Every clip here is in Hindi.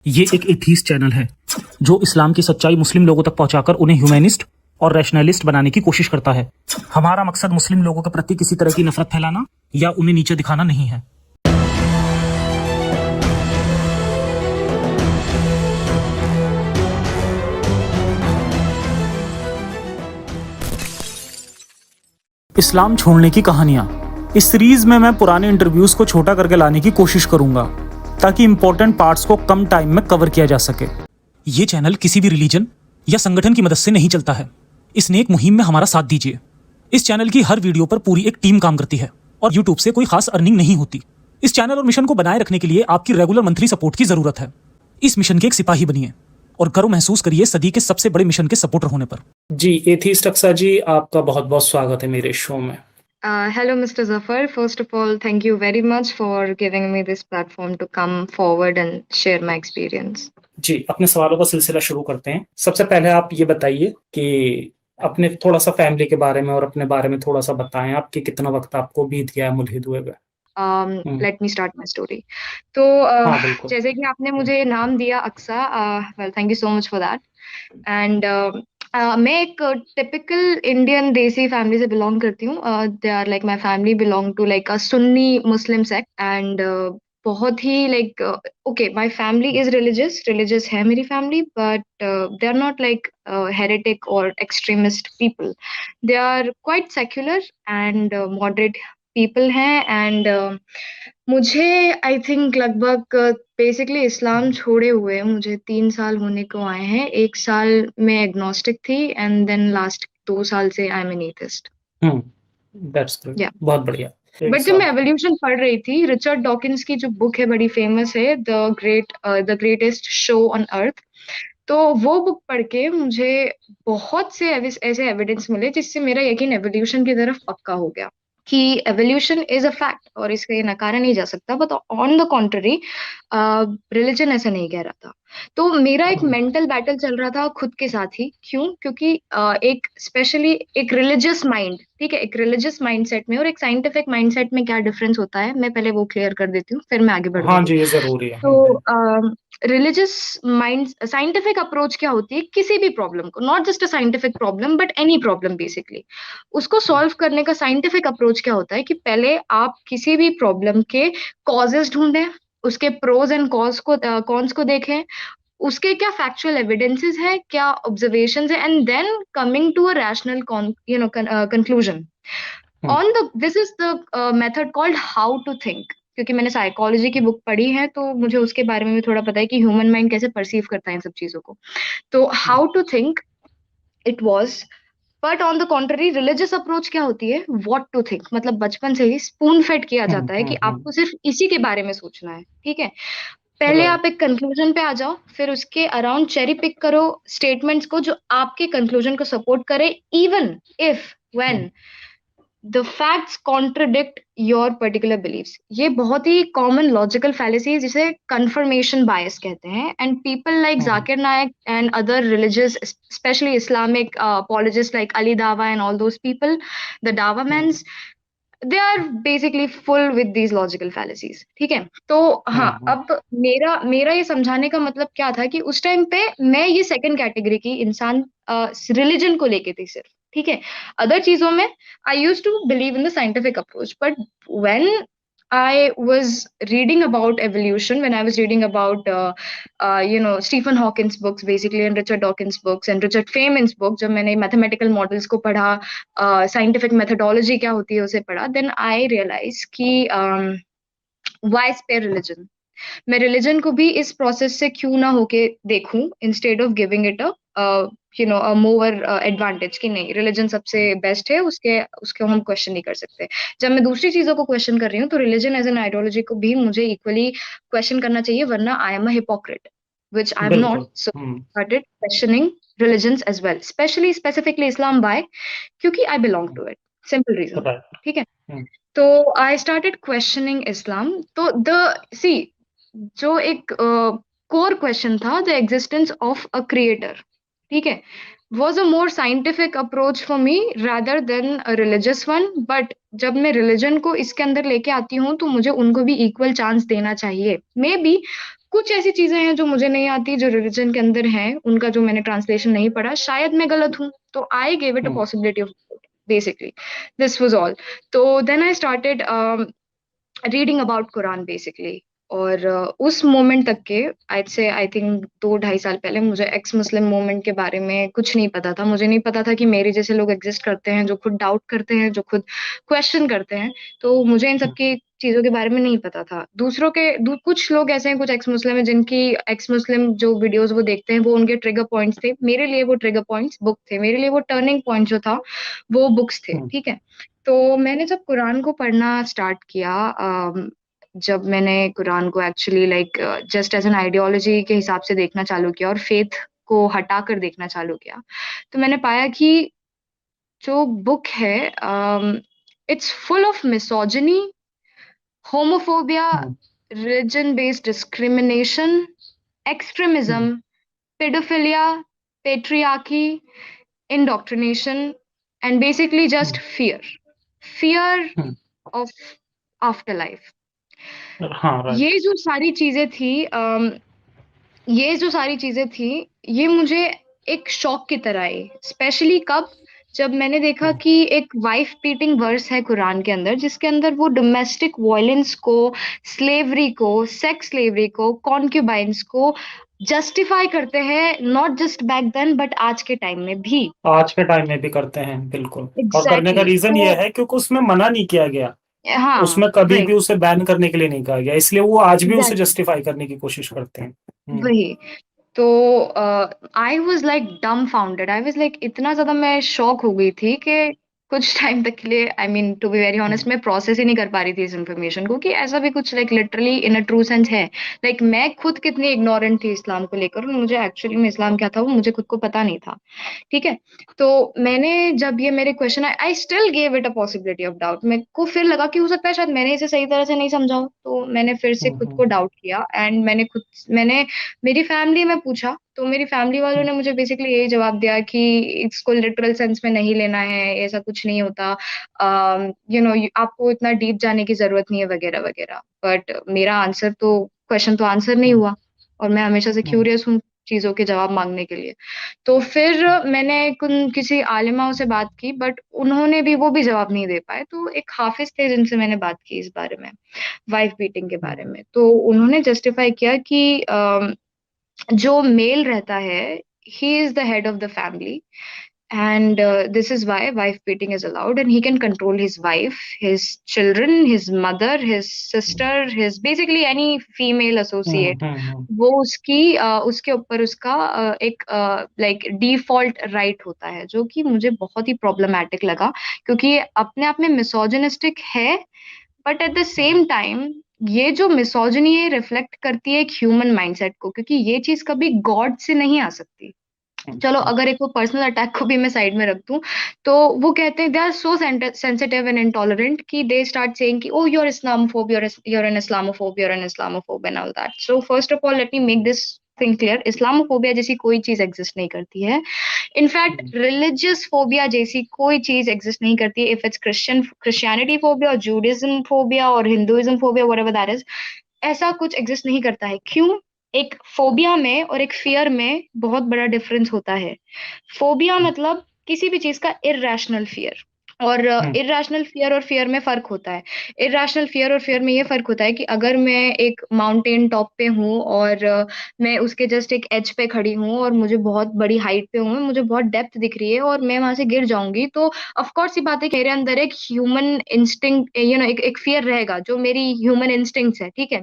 ये एक एथीस्ट चैनल है जो इस्लाम की सच्चाई मुस्लिम लोगों तक पहुंचाकर उन्हें ह्यूमैनिस्ट और रैशनलिस्ट बनाने की कोशिश करता है। हमारा मकसद मुस्लिम लोगों के प्रति किसी तरह की नफरत फैलाना या उन्हें नीचे दिखाना नहीं है। इस्लाम छोड़ने की कहानियां। इस सीरीज में मैं पुराने इंटरव्यूज को छोटा करके लाने की कोशिश करूंगा ताकि इंपॉर्टेंट पार्ट्स को कम टाइम में कवर किया जा सके। ये चैनल किसी भी रिलीजन या संगठन की मदद से नहीं चलता है। इस नेक मुहिम में हमारा साथ दीजिए। इस चैनल की हर वीडियो पर पूरी एक टीम काम करती है और यूट्यूब से कोई खास अर्निंग नहीं होती। इस चैनल और मिशन को बनाए रखने के लिए आपकी रेगुलर मंथली सपोर्ट की जरूरत है। इस मिशन के एक सिपाही बनिए और गर्व महसूस करिए सदी के सबसे बड़े मिशन के सपोर्टर होने पर। जी एथीस्ट अक्सा जी, आपका बहुत बहुत स्वागत है मेरे शो में। Hello, Mr. Zafar. First of all, thank you very much for giving me this platform to come forward and share my experience. जी, अपने सवालों का सिलसिला शुरू करते हैं। सबसे पहले आप ये बताइए कि अपने थोड़ा सा फैमिली के बारे में और अपने बारे में थोड़ा सा बताएं, आपकी कितना वक्त आपको बीत गया है मुल्हिद हुए हुए। Let me start my story. तो हाँ बिल्कुल। जैसे कि आपने मुझे नाम दिया Aqsa, well, thank you so much for that. And मैं एक टिपिकल इंडियन देसी फैमिली से बिलोंग करती हूँ। They are like my family belong to like a Sunni Muslim sect and बहुत ही like okay my family is religious है मेरी family, but they are not like heretic और extremist people. They are quite secular and moderate people हैं एंड मुझे आई थिंक लगभग बेसिकली इस्लाम छोड़े हुए मुझे 3 साल होने को आए हैं। 1 साल मैं एग्नोस्टिक थी एंड देन लास्ट 2 साल से I am an atheist. That's good. बहुत बढ़िया। बट जब मैं एवोल्यूशन पढ़ रही थी, रिचर्ड डॉकिंस की जो बुक है बड़ी फेमस है, the greatest show on earth, तो वो बुक पढ़ के मुझे बहुत से ऐसे एविडेंस मिले जिससे मेरा यकीन एवोल्यूशन की तरफ पक्का हो गया कि एवोल्यूशन इज अ फैक्ट और इसका ये नकारा नहीं जा सकता। But on the contrary religion ऐसा नहीं कह रहा था। तो मेरा एक मेंटल बैटल चल रहा था खुद के साथ ही। क्यों? क्योंकि एक स्पेशली एक रिलीजियस माइंड, ठीक है, एक रिलीजियस माइंडसेट में और एक साइंटिफिक माइंडसेट में क्या डिफरेंस होता है, मैं पहले वो क्लियर कर देती हूँ, फिर मैं आगे बढ़ूंगी। हाँ जी, ये जरूरी है। तो रिलीजियस माइंड साइंटिफिक अप्रोच क्या होती है किसी भी प्रॉब्लम को, not just a scientific problem but any problem basically, उसको सॉल्व करने का साइंटिफिक अप्रोच क्या होता है कि पहले आप किसी भी प्रॉब्लम के कॉजेस ढूंढें, उसके प्रोज एंड कॉन्स को देखें, उसके क्या फैक्चुअल एविडेंसेस है, क्या ऑब्जर्वेशंस है, and then coming to a rational conclusion on the this is the method called how to think. क्योंकि मैंने साइकोलॉजी की बुक पढ़ी है तो मुझे उसके बारे में भी थोड़ा पता है कि ह्यूमन माइंड कैसे परसीव करता है इन सब चीजों को। तो how to think it was, but on the contrary religious approach क्या होती है, व्हाट टू थिंक, मतलब बचपन से ही स्पून फेड किया जाता है कि आपको सिर्फ इसी के बारे में सोचना है, ठीक है। पहले आप एक कंक्लूजन पे आ जाओ, फिर उसके अराउंड चेरी पिक करो स्टेटमेंट्स को जो आपके कंक्लूजन को सपोर्ट करे, even if when the facts contradict your particular beliefs. ये बहुत ही कॉमन लॉजिकल फैलेसी है जिसे कंफर्मेशन बायस कहते हैं। And people like Zakir Naik and other religious specially Islamic apologists like Ali Dawah and all those people, the Dawahmans, they are basically full with these logical fallacies, ठीक है। तो हाँ, अब मेरा ये समझाने का मतलब क्या था कि उस टाइम पे मैं ये सेकंड कैटेगरी की इंसान रिलीजन को लेके थी सिर्फ, ठीक है। अदर चीजों में I used to believe in the scientific approach, but when I was reading about evolution, when I was reading about Stephen Hawking's books basically and Richard Dawkins' books and Richard Feynman's book, जब मैंने mathematical models को पढ़ा, scientific methodology क्या होती है उसे पढ़ा, then I realized कि why spare religion? मैं रिलीजन को भी इस प्रोसेस से क्यों ना होके देखूं, instead of giving it a more advantage कि नहीं रिलीजन सबसे बेस्ट है, उसके हम क्वेश्चन नहीं कर सकते। जब मैं दूसरी चीजों को क्वेश्चन कर रही हूँ तो रिलीजन एज एन आइडियोलॉजी को भी मुझे इक्वली क्वेश्चन करना चाहिए, वरना I am a hypocrite, which I am not. So started questioning religions as well, specifically Islam. Why? क्योंकि I belong to it, simple reason, ठीक है। तो I started questioning Islam। तो जो एक कोर क्वेश्चन था, the existence of a creator, ठीक है, was a more scientific approach for me rather than a religious one. But जब मैं रिलीजन को इसके अंदर लेके आती हूँ तो मुझे उनको भी इक्वल चांस देना चाहिए। मे बी कुछ ऐसी चीजें हैं जो मुझे नहीं आती, जो रिलीजन के अंदर हैं, उनका जो मैंने ट्रांसलेशन नहीं पढ़ा, शायद मैं गलत हूँ, तो I gave it a hmm. Possibility of basically, this was all. तो then I started reading about Quran basically. और उस मोमेंट तक के, आई थिंक 2-2.5 साल पहले, मुझे एक्स मुस्लिम मूवमेंट के बारे में कुछ नहीं पता था। मुझे नहीं पता था कि मेरे जैसे लोग एग्जिस्ट करते हैं, जो खुद डाउट करते हैं, जो खुद क्वेश्चन करते हैं। तो मुझे इन सब की चीजों के बारे में नहीं पता था। दूसरों के कुछ लोग ऐसे हैं, कुछ एक्स मुस्लिम है, जिनकी एक्स मुस्लिम जो वीडियोस वो देखते हैं, वो उनके ट्रिगर पॉइंट्स थे। मेरे लिए वो ट्रिगर पॉइंट्स बुक थे, मेरे लिए वो टर्निंग पॉइंट जो था वो बुक्स थे, हम्म। ठीक है। तो मैंने जब कुरान को पढ़ना स्टार्ट किया, जब मैंने कुरान को actually like just as an ideology के हिसाब से देखना चालू किया और फेथ को हटा कर देखना चालू किया, तो मैंने पाया कि जो बुक है, it's full of misogyny, homophobia, hmm. Religion based discrimination, hmm. extremism, pedophilia, patriarchy, indoctrination, and basically just hmm. fear. Fear hmm. of afterlife. हाँ, राइट। ये जो सारी चीजें थी, ये जो सारी चीजें थी, ये मुझे एक शॉक की तरह आई। स्पेशली कब, जब मैंने देखा हम्म। कि एक वाइफ बीटिंग वर्स है कुरान के अंदर, जिसके अंदर वो डोमेस्टिक वायलेंस को, स्लेवरी को, सेक्स स्लेवरी को, कॉन्क्यूबाइंस को जस्टिफाई करते हैं, not just back then but आज के टाइम में भी। आज के टाइम में भी करते हैं, बिल्कुल। और करने का एग्जैक्टली रीजन तो यह है क्योंकि उसमें मना नहीं किया गया। हाँ, उसमें कभी भी राइट, उसे बैन करने के लिए नहीं कहा गया, इसलिए वो आज भी उसे एग्जैक्टली, जस्टिफाई करने की कोशिश करते हैं। हम्म। वही। तो आई वॉज लाइक डम फाउंडेड, आई वॉज लाइक इतना ज्यादा मैं शॉक हो गई थी कि कुछ टाइम तक के लिए, I mean to be very honest, hmm. मैं प्रोसेस ही नहीं कर पा रही थी इस इन्फॉर्मेशन को, कि ऐसा भी कुछ like literally in a true sense है। लाइक मैं खुद कितनी इग्नोरेंट थी इस्लाम को लेकर, और मुझे एक्चुअली में इस्लाम क्या था वो मुझे खुद को पता नहीं था, ठीक है। तो मैंने जब ये मेरे question, I still gave it a possibility of doubt. मेरे को फिर लगा कि हो सकता है शायद मैंने इसे सही तरह से नहीं समझा हो, तो मैंने फिर से हम्म। खुद को हम्म। डाउट किया। एंड मैंने मेरी फैमिली में पूछा, तो मेरी फैमिली वालों हम्म। ने मुझे बेसिकली यही जवाब दिया कि इसको लिटरल सेंस में नहीं लेना है, ऐसा कुछ नहीं होता, आपको इतना डीप जाने की जरूरत नहीं है, वगैरह वगैरह। बट मेरा आंसर तो, क्वेश्चन तो आंसर नहीं हम्म। हुआ, और मैं हमेशा से हम्म। क्यूरियस हूँ चीजों के जवाब मांगने के लिए। तो फिर मैंने किसी आलिमाओं से बात की, बट उन्होंने भी, वो भी जवाब नहीं दे पाए। तो एक हाफिज थे जिनसे मैंने बात की इस बारे में, वाइफ बीटिंग के बारे हम्म। में, तो उन्होंने जस्टिफाई किया कि जो मेल रहता है, he is the head of the family, and this is why wife beating is allowed, and he can control his wife, his children, his mother, his sister, his basically any female hmm. associate। हम्म। वो उसके ऊपर उसका एक लाइक डिफॉल्ट राइट होता है, जो कि मुझे बहुत ही प्रॉब्लमैटिक लगा, क्योंकि ये अपने आप में मिसोजिनिस्टिक है। But at the same time, ये जो मिसोजिनी है रिफ्लेक्ट करती है एक ह्यूमन माइंडसेट को, क्योंकि ये चीज कभी गॉड से नहीं आ सकती। चलो, हम्म। अगर एक वो पर्सनल अटैक को भी मैं साइड में रख दूं, तो वो कहते हैं they are so sensitive and intolerant कि दे स्टार्ट सेइंग कि oh you are Islamophobe, you are an Islamophobe, you are an Islamophobe and all that. So first of all let me make this thing clear, Islamophobia जैसी कोई चीज एग्जिस्ट नहीं करती है। इनफैक्ट हम्म। रिलीजियस फोबिया जैसी कोई चीज एग्जिस्ट नहीं करती है। इफ इट्स क्रिश्चियनिटी फोबिया, और जूडिज्म फोबिया, और Hinduism phobia, whatever that is, ऐसा कुछ एग्जिस्ट नहीं करता है। क्यों? एक फोबिया में और एक फियर में बहुत बड़ा डिफरेंस होता है। फोबिया मतलब किसी भी चीज का इर्रेशनल फियर, और हम्म। इर्रेशनल फियर और फियर में फर्क होता है। इर्रेशनल फियर और फियर में ये फर्क होता है कि अगर मैं एक माउंटेन टॉप पे हूँ, और मैं उसके जस्ट एक एज पे खड़ी हूँ, और मुझे बहुत बड़ी हाइट पे हूँ, मुझे बहुत डेप्थ दिख रही है, और मैं वहां से गिर जाऊंगी, तो ऑफ कोर्स ये बात है कि मेरे अंदर एक ह्यूमन इंस्टिंक्ट, एक फियर रहेगा, जो मेरी ह्यूमन इंस्टिंक्ट्स है, ठीक है।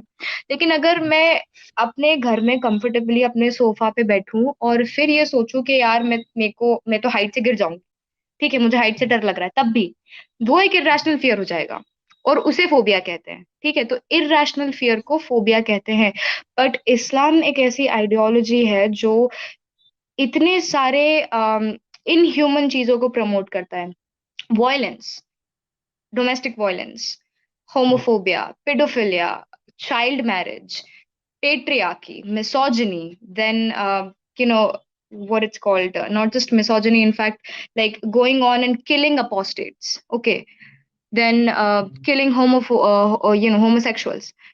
लेकिन अगर मैं अपने घर में कंफर्टेबली अपने सोफा पे बैठूं, और फिर ये सोचूं कि यार मैं तो हाइट से गिर जाऊंगी, ठीक है, मुझे हाइट से डर लग रहा है, तब भी वो एक इरेशनल फियर हो जाएगा, और उसे फोबिया कहते हैं, ठीक है। तो इरेशनल फियर को फोबिया कहते हैं। बट इस्लाम एक ऐसी आइडियोलॉजी है जो इतने सारे इनह्यूमन चीजों को प्रमोट करता है। Violence, domestic violence, homophobia, paedophilia, child marriage, patriarchy, misogyny, then you know what it's called, not just misogyny, in fact, like going on and killing apostates. Okay, then killing homosexuals. ये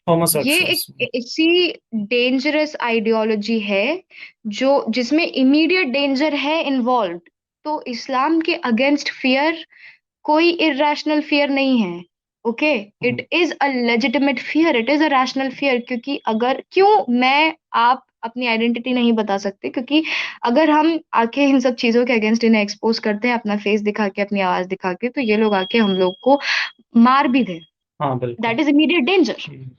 homosexuals. एक ऐसी डेंजरस आइडियोलॉजी है जो जिसमें इमीडिएट डेंजर है इन्वॉल्व। तो इस्लाम के अगेंस्ट फियर कोई इरेशनल फियर नहीं है। Okay, it is a legitimate fear, it is a rational fear. क्योंकि अगर क्यों मैं आप अपनी आइडेंटिटी नहीं बता सकते, क्योंकि अगर हम आके इन सब चीजों के अगेंस्ट इन्हें एक्सपोज करते हैं अपना फेस दिखा के, अपनी आवाज दिखा के, तो ये लोग आके हम लोग को मार भी दे। हाँ बिल्कुल। That is immediate danger, hmm,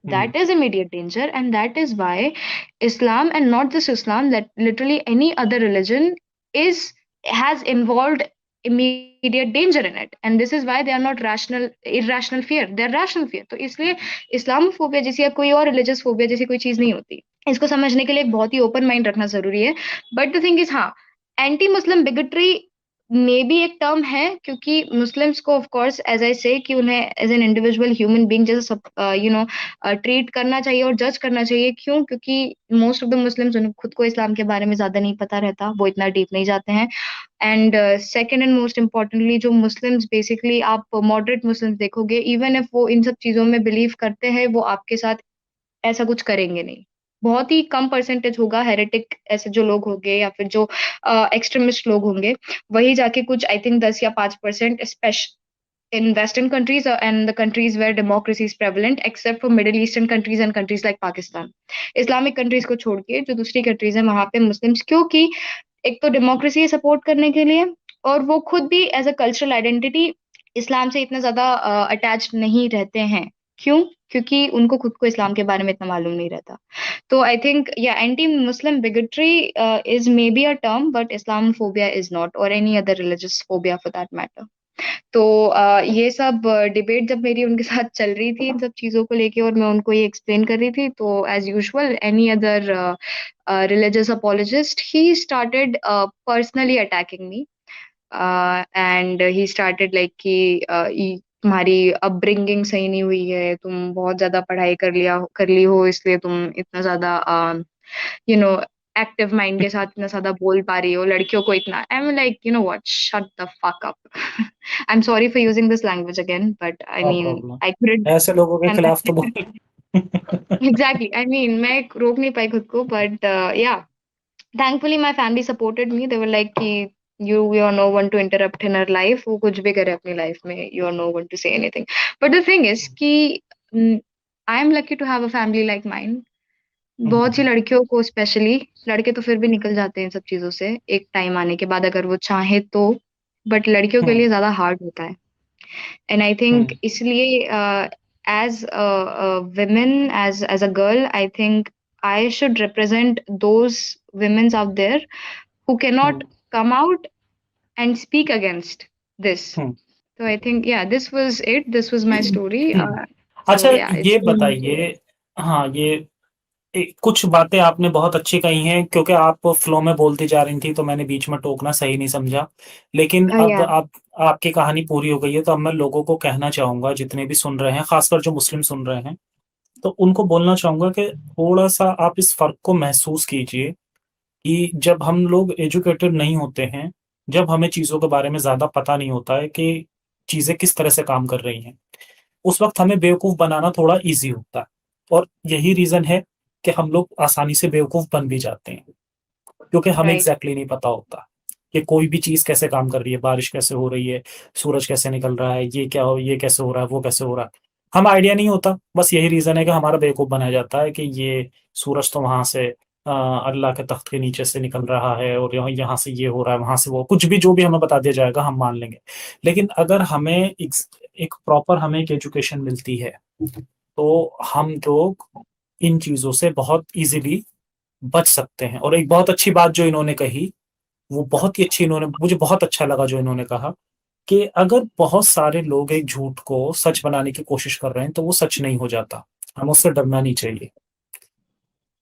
that is immediate danger, and that is why Islam, and not just Islam, that literally any other religion is has involved immediate danger in it, and this is why they are not rational irrational fear, they are rational fear। तो इसलिए इस्लामोफोबिया जैसी या कोई और रिलीजियस फोबिया जैसी कोई चीज नहीं होती। इसको समझने के लिए एक बहुत ही ओपन माइंड रखना जरूरी है। बट द थिंग इज, हाँ, anti Muslim bigotry may be एक टर्म है, क्योंकि मुस्लिम्स को of course as I say कि उन्हें as an individual human being जैसे ट्रीट करना चाहिए और जज करना चाहिए। क्यों? क्योंकि मोस्ट ऑफ द मुस्लिम्स, उन्हें खुद को इस्लाम के बारे में ज्यादा नहीं पता रहता, वो इतना डीप नहीं जाते हैं। And second and most importantly, जो मुस्लिम्स बेसिकली आप मॉडरेट मुस्लिम्स देखोगे, इवन इफ वो इन सब चीजों में बिलीव करते हैं, वो आपके साथ ऐसा कुछ करेंगे नहीं। बहुत ही कम परसेंटेज होगा हेरेटिक ऐसे जो लोग होंगे या फिर जो एक्सट्रीमिस्ट लोग होंगे, वही जाके कुछ आई थिंक 10 या 5% in Western countries and the countries where democracy is prevalent, except for Middle Eastern countries and countries like Pakistan. Islamic countries को छोड़ के जो दूसरी कंट्रीज है वहां पे मुस्लिम्स, क्योंकि एक तो डेमोक्रेसी सपोर्ट करने के लिए, और वो खुद भी एज अ कल्चरल आइडेंटिटी इस्लाम से इतना ज्यादा अटैच नहीं रहते हैं। क्यों? क्योंकि उनको खुद को इस्लाम के बारे में इतना मालूम नहीं रहता। तो आई थिंक या anti Muslim bigotry is maybe a term, but Islamophobia is not, और any other religious phobia for that matter. तो ये सब डिबेट जब मेरी उनके साथ चल रही थी इन सब चीजों को लेके, और मैं उनको ये एक्सप्लेन कर रही थी, तो as usual any other religious apologist, he started personally attacking me, and he started like कि तुम्हारी अपब्रिंगिंग सही नहीं हुई है, तुम बहुत ज्यादा पढ़ाई कर ली हो, इसलिए तुम इतना ज्यादा यू नो एक्टिव माइंड के साथ इतना ज्यादा बोल पा रही हो, लड़कियों को इतना। I am like, you know what, shut the fuck up. I am sorry for using this language again, but I know mean problem. I couldn't ऐसे लोगों के एंड खिलाफ तो बोल एग्जैक्टली, आई मीन मैं रोक नहीं पाई खुद को, बट या thankfully my family supported me, they were like कि you are no one to interrupt in her life, वो कुछ भी करे अपनी लाइफ में, you are no one to say anything। but the thing is कि I am lucky to have a family like mine। बहुत सी लड़कियों को स्पेशली, लड़के तो फिर भी निकल जाते हैं इन सब चीजों से एक टाइम आने के बाद अगर वो चाहे तो, बट लड़कियों के लिए ज्यादा हार्ड होता है। एंड आई थिंक इसलिए as women, as a girl, I think I should represent those women out there who cannot come out and speak against this। So I think, yeah, this was it, this was my story। अच्छा, so yeah, ये it's been बताइए, हाँ ये कुछ बातें आपने बहुत अच्छी कही हैं, क्योंकि आप फ्लो में बोलती जा रही थी तो मैंने बीच में टोकना सही नहीं समझा। लेकिन अब yeah, आपकी कहानी पूरी हो गई है, तो अब मैं लोगों को कहना चाहूंगा, जितने भी सुन रहे हैं, खासकर जो मुस्लिम सुन रहे हैं, तो उनको बोलना चाहूंगा कि थोड़ा सा आप इस फर्क को महसूस कीजिए कि जब हम लोग एजुकेटेड नहीं होते हैं, जब हमें चीजों के बारे में ज्यादा पता नहीं होता है कि चीजें किस तरह से काम कर रही हैं, उस वक्त हमें बेवकूफ बनाना थोड़ा इजी होता है। और यही रीजन है कि हम लोग आसानी से बेवकूफ बन भी जाते हैं, क्योंकि हमें right, एग्जैक्टली नहीं पता होता कि कोई भी चीज कैसे काम कर रही है, बारिश कैसे हो रही है, सूरज कैसे निकल रहा है, ये कैसे हो रहा है, वो कैसे हो रहा है, हमें आइडिया नहीं होता। बस यही रीजन है कि हमारा बेवकूफ बनाया जाता है कि ये सूरज तो वहां से अल्लाह के तख्त के नीचे से निकल रहा है, और यहाँ यहाँ से ये हो रहा है, वहां से वो, कुछ भी जो भी हमें बता दिया जाएगा हम मान लेंगे। लेकिन अगर हमें एक प्रॉपर हमें एक एजुकेशन मिलती है, तो हम लोग इन चीजों से बहुत इजीली बच सकते हैं। और एक बहुत अच्छी बात जो इन्होंने कही, वो बहुत ही अच्छी, इन्होंने, मुझे बहुत अच्छा लगा जो इन्होंने कहा कि अगर बहुत सारे लोग एक झूठ को सच बनाने की कोशिश कर रहे हैं, तो वो सच नहीं हो जाता। हमें उससे डरना नहीं चाहिए।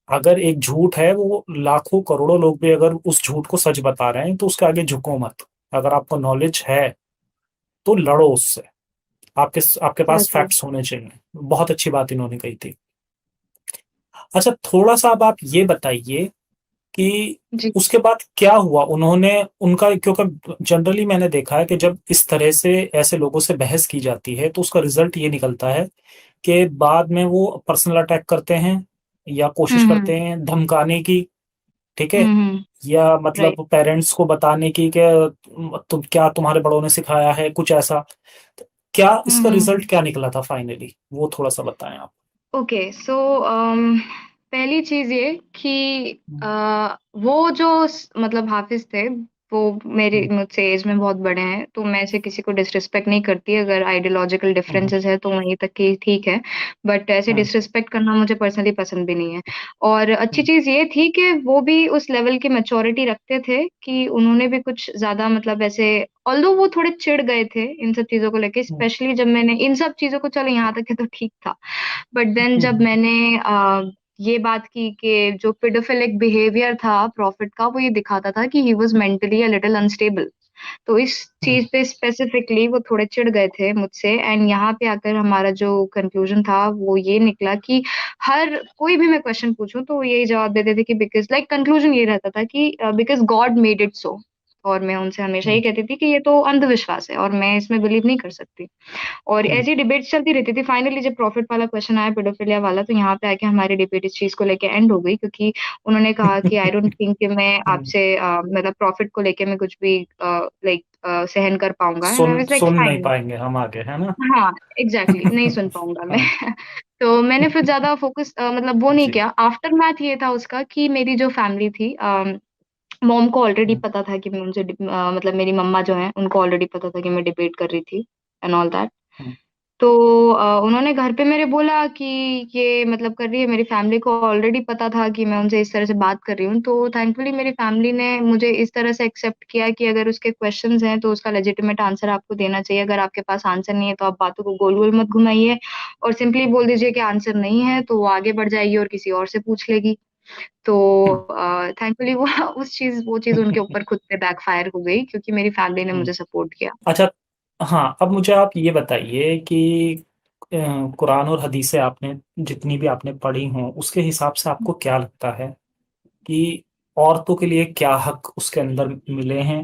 अगर एक झूठ है, वो लाखों करोड़ों लोग भी अगर उस झूठ को सच बता रहे हैं, तो उसके आगे झुको मत। अगर आपको नॉलेज है तो लड़ो उससे, आपके आपके पास exactly। फैक्ट्स होने चाहिए। बहुत अच्छी बात इन्होंने कही थी। अच्छा, थोड़ा सा अब आप ये बताइए कि जी। उसके बाद क्या हुआ? उन्होंने उनका क्योंकि जनरली मैंने देखा है कि जब इस तरह से ऐसे लोगों से बहस की जाती है, तो उसका रिज़ल्ट ये निकलता है कि बाद में वो पर्सनल अटैक करते हैं या कोशिश हुँ। करते हैं धमकाने की, ठीक है? हुँ। या राइट। मतलब पेरेंट्स को बताने की कि तुम क्या तुम्हारे बड़ों ने सिखाया है, कुछ ऐसा। तो क्या इसका हुँ। रिज़ल्ट क्या निकला था फाइनली? वो थोड़ा-सा बताएँ आप। ओके, सो पहली चीज़ ये कि हुँ, वो जो मतलब हाफ़िज़ थे, वो हुँ, मुझसे एज में बहुत बड़े हैं, तो मैं ऐसे किसी को डिसरिस्पेक्ट नहीं करती, अगर आइडियोलॉजिकल हुँ, डिफरेंसेस है तो वहीं तक की ठीक है, बट ऐसे हुँ, डिसरिस्पेक्ट करना मुझे पर्सनली पसंद भी नहीं है। और अच्छी हुँ, चीज़ ये थी कि वो भी उस लेवल की मैच्योरिटी रखते थे कि उन्होंने भी कुछ ज़्यादा मतलब ऐसे, ऑल्दो वो थोड़े चिढ़ गए थे इन सब चीज़ों को लेके, हुँ, स्पेशली जब मैंने इन सब चीज़ों को, चलो यहाँ तक है तो ठीक था। बट देन हुँ, जब हुँ, मैंने ये बात की कि जो पेडोफिलिक बिहेवियर था प्रॉफिट का, वो ये दिखाता था कि he was mentally a little unstable. तो इस हुँ, चीज़ पे स्पेसिफिकली वो थोड़े चिढ़ गए थे मुझसे, एंड यहाँ पे आकर हमारा जो कंक्लूजन था वो ये निकला कि हर कोई भी मैं क्वेश्चन पूछूँ तो वो यही जवाब देते थे कि बिकॉज़, लाइक कंक्लूजन ये रहता था कि because God made it so. और मैं उनसे हमेशा ये हुँ, कहती थी कि ये तो अंधविश्वास है और मैं इसमें बिलीव नहीं कर सकती। और हुँ, ऐसी डिबेट्स चलती रहती थी। फाइनली जब प्रॉफिट वाला क्वेश्चन आया, पेडोफिलिया वाला, तो यहाँ पे आके हमारी डिबेट इस चीज़ को लेके एंड हो गई, क्योंकि उन्होंने कहा कि आई डोंट थिंक कि मैं हुँ। आपसे मतलब प्रॉफिट को लेके मैं कुछ भी लाइक सहन कर पाऊँगा, एंड आई सुन वाज़ लाइक सुन नहीं फाइन। पाएँगे हम आगे, है ना? हाँ, एग्ज़ैक्टली नहीं सुन पाऊँगा मैं। हाँ। तो मैंने फिर ज़्यादा फ़ोकस मतलब वो नहीं जी। किया। आफ्टरमैथ ये था उसका कि मेरी जो फैमिली थी, मॉम को ऑलरेडी हुँ, पता था कि मैं उनसे मतलब मेरी मम्मा जो हैं, उनको ऑलरेडी पता था कि मैं डिबेट कर रही थी एंड ऑल दैट। हुँ, तो उन्होंने घर पे मेरे बोला कि ये मतलब कर रही है, मेरी फैमिली को ऑलरेडी पता था कि मैं उनसे इस तरह से बात कर रही हूँ, तो थैंकफुली मेरी फैमिली ने मुझे इस तरह से एक्सेप्ट किया कि अगर उसके क्वेश्चंस हैं, तो उसका लेजिटिमेट आंसर आपको देना चाहिए। अगर आपके पास आंसर नहीं है, तो आप बातों को गोल-गोल मत घुमाइए और सिंपली बोल दीजिए कि आंसर नहीं है, तो वो आगे बढ़ जाएगी और किसी और से पूछ लेगी। तो हुँ। थैंकफुली वो वो चीज़ उनके ऊपर खुद पे बैकफायर हो गई, क्योंकि मेरी फैमिली ने हुँ। मुझे सपोर्ट किया। अच्छा, हाँ, अब मुझे आप ये बताइए कि अ, कुरान और हदीसें आपने जितनी भी आपने पढ़ी हों, उसके हिसाब से आपको क्या लगता है कि औरतों के लिए क्या हक उसके अंदर मिले हैं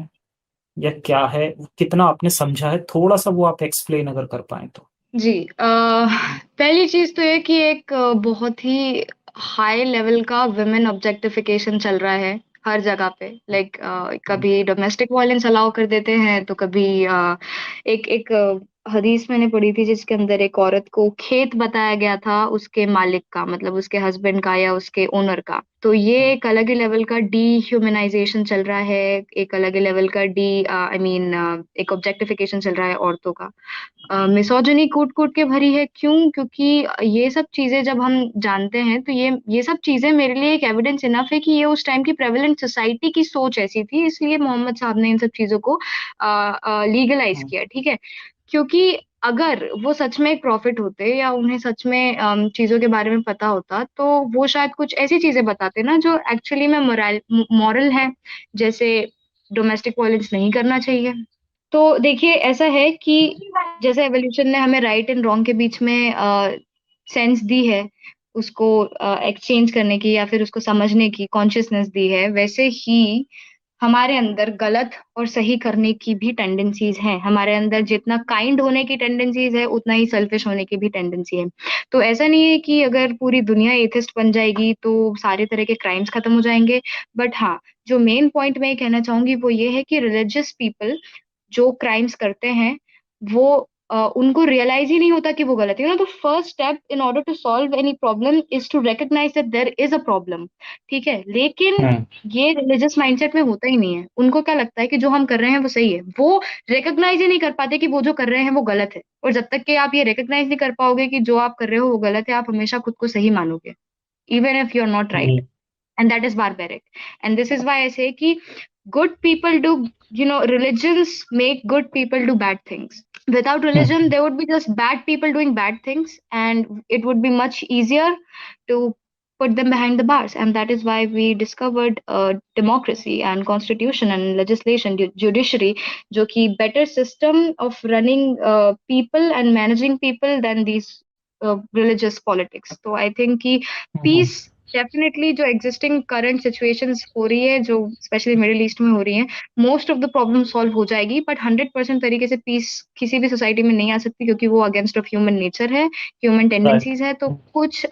या क्या है? कितना आपने समझा है? थोड़ा-सा वो आप एक्सप्लेन अगर कर पाएँ तो? जी, हुँ, पहली चीज़ तो ये कि एक बहुत ही हाई लेवल का वुमेन ऑब्जेक्टिफिकेशन चल रहा है हर जगह पे। हुँ, लाइक हुँ, कभी डोमेस्टिक वायलेंस अलाउ कर देते हैं, तो कभी एक एक हदीस मैंने पढ़ी थी जिसके अंदर एक औरत को खेत बताया गया था उसके मालिक का, मतलब उसके हस्बैंड का या उसके ओनर का। तो ये हुँ, एक अलग ही लेवल का डीह्यूमनाइज़ेशन चल रहा है, एक अलग ही लेवल का आई मीन एक ऑब्जेक्टिफिकेशन चल रहा है औरतों का। मिसोजिनी कूट-कूट के भरी है, क्यों? क्योंकि ये सब चीज़ें जब हम जानते हैं, तो ये सब चीज़ें मेरे लिए एक एविडेंस इनफ है कि ये उस टाइम की प्रेवलेंट सोसाइटी की सोच ऐसी थी, इसलिए मोहम्मद साहब ने इन सब चीज़ों को लीगलाइज़ हुँ, किया, ठीक है? क्योंकि अगर वो सच में एक प्रॉफिट होते या उन्हें सच में चीज़ों के बारे में पता होता, तो वो शायद कुछ ऐसी चीज़ें बताते ना जो एक्चुअली में मॉरल हैं, जैसे डोमेस्टिक वायलेंस नहीं करना चाहिए। तो देखिए ऐसा है कि जैसे एवोल्यूशन ने हमें राइट एंड रॉन्ग के बीच में सेंस दी है, उसको एक्सचेंज करने की या फिर उसको समझने की कॉन्शसनेस दी है, वैसे ही हमारे अंदर गलत और सही करने की भी टेंडेंसीज़ हैं। हमारे अंदर जितना काइंड होने की टेंडेंसीज़ है, उतना ही सेल्फिश होने की भी टेंडेंसी है। तो ऐसा नहीं है कि अगर पूरी दुनिया एथिस्ट बन जाएगी, तो सारे तरह के क्राइम्स खत्म हो जाएँगे। बट हाँ, जो मेन पॉइंट मैं ये कहना चाहूँगी वो ये है कि रिलिजियस पीपल जो क्राइम्स करते हैं, वो उनको रियलाइज़ ही नहीं होता कि वो गलत है। The first step in order to solve any problem is to recognise that there is a problem, ठीक है? लेकिन हुँ, ये रिलिजियस माइंडसेट में होता ही नहीं है। उनको क्या लगता है कि जो हम कर रहे हैं वो सही है। वो रिकॉग्नाइज़ ही नहीं कर पाते कि वो जो कर रहे हैं वो गलत है। और जब तक कि आप ये रिकॉग्नाइज़ नहीं कर पाओगे कि जो आप कर रहे हो वो गलत है, आप हमेशा खुद को सही मानोगे, even if you are not right. जी। And that is barbaric. And this is why I say ki good people do, religions make good people do bad things. Without hmm, religion, there would be just bad people doing bad things, and it would be much easier to put them behind the bars. And that is why we discovered democracy and constitution and legislation, judiciary, जो कि better system of running people and managing people than these religious politics. So I think कि हुँ, हुँ, peace डेफिनेटली जो एग्जिस्टिंग करंट सिचुएशंस हो रही है, जो स्पेशली मिडिल ईस्ट में हो रही है, most of the problem solve हो जाएगी, बट 100% तरीके से पीस किसी भी सोसाइटी में नहीं आ सकती, क्योंकि वो अगेंस्ट ऑफ ह्यूमन नेचर है, ह्यूमन राइट टेंडेंसीज है। तो कुछ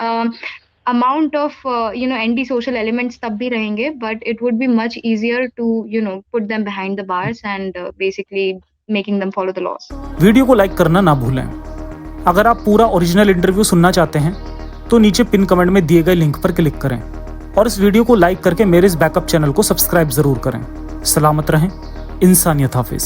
amount of anti social elements तब भी रहेंगे, but it would be much easier to put them behind the bars and basically making them follow the laws. Video को लाइक करना ना भूलें। अगर आप पूरा ओरिजिनल इंटरव्यू सुनना चाहते हैं तो नीचे पिन कमेंट में दिए गए लिंक पर क्लिक करें और इस वीडियो को लाइक करके मेरे इस बैकअप चैनल को सब्सक्राइब जरूर करें। सलामत रहें। इंसानियत हाफिज।